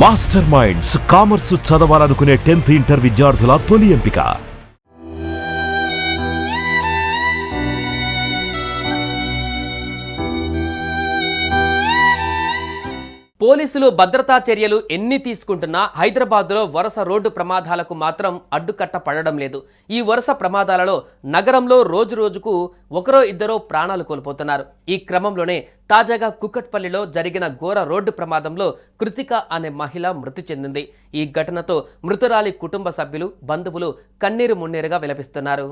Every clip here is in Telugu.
మాస్టర్ మైండ్స్ కామర్స్ చదవాలనుకునే 10th ఇంటర్ విద్యార్థుల తొలి ఎంపిక. పోలీసులు భద్రతా చర్యలు ఎన్ని తీసుకుంటున్నా హైదరాబాద్లో వరుస రోడ్డు ప్రమాదాలకు మాత్రం అడ్డుకట్ట పడడం లేదు. ఈ వరుస ప్రమాదాలలో నగరంలో రోజురోజుకు ఒకరో ఇద్దరో ప్రాణాలు కోల్పోతున్నారు. ఈ క్రమంలోనే తాజాగా కుకట్పల్లిలో జరిగిన ఘోర రోడ్డు ప్రమాదంలో కృతిక అనే మహిళ మృతి చెందింది. ఈ ఘటనతో మృతురాలి కుటుంబ సభ్యులు, బంధువులు కన్నీరు మున్నీరుగా విలపిస్తున్నారు.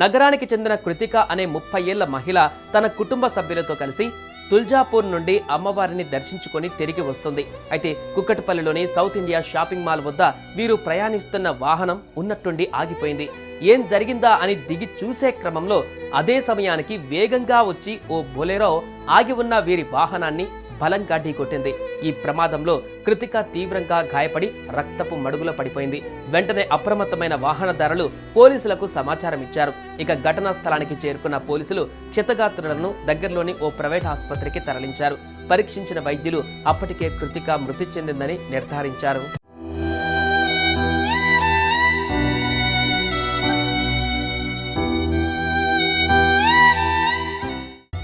నగరానికి చెందిన కృతిక అనే 30 ఏళ్ల మహిళ తన కుటుంబ సభ్యులతో కలిసి తుల్జాపూర్ నుండి అమ్మవారిని దర్శించుకొని తిరిగి వస్తుంది. అయితే కుక్కట్పల్లిలోని సౌత్ ఇండియా షాపింగ్ మాల్ వద్ద వీరు ప్రయాణిస్తున్న వాహనం ఉన్నట్టుండి ఆగిపోయింది. ఏం జరిగిందా అని దిగి చూసే క్రమంలో అదే సమయానికి వేగంగా వచ్చి ఓ బొలెరో ఆగి ఉన్న వీరి వాహనాన్ని బలంగా ఢీకొట్టింది. ఈ ప్రమాదంలో కృతిక తీవ్రంగా గాయపడి రక్తపు మడుగులో పడిపోయింది. వెంటనే అప్రమత్తమైన వాహనదారులు పోలీసులకు సమాచారం ఇచ్చారు. ఇక ఘటనా స్థలానికి చేరుకున్న పోలీసులు క్షతగాత్రులను దగ్గరలోని ఓ ప్రైవేట్ ఆసుపత్రికి తరలించారు. పరీక్షించిన వైద్యులు అప్పటికే కృతిక మృతి చెందిందని నిర్ధారించారు.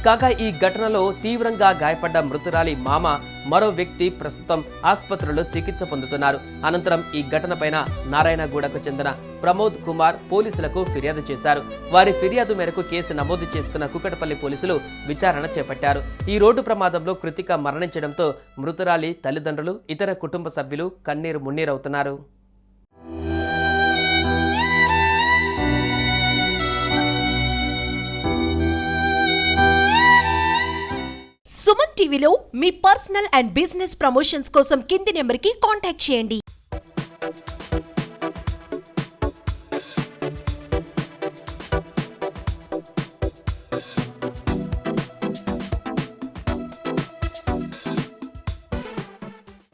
కాగా ఈ ఘటనలో తీవ్రంగా గాయపడ్డ మృతురాలి మామ మరో వ్యక్తి ప్రస్తుతం ఆసుపత్రిలో చికిత్స పొందుతున్నారు. అనంతరం ఈ ఘటనపైన నారాయణగూడకు చెందిన ప్రమోద్ కుమార్ పోలీసులకు ఫిర్యాదు చేశారు. వారి ఫిర్యాదు మేరకు కేసు నమోదు చేసుకున్న కుకట్పల్లి పోలీసులు విచారణ చేపట్టారు. ఈ రోడ్డు ప్రమాదంలో కృతిక మరణించడంతో మృతురాలి తల్లిదండ్రులు, ఇతర కుటుంబ సభ్యులు కన్నీరు మున్నీరవుతున్నారు. సుమన్ టీవీలో మీ పర్సనల్ అండ్ బిజినెస్ ప్రమోషన్స్ కోసం కింది నెంబర్కి కాంటాక్ట్ చేయండి.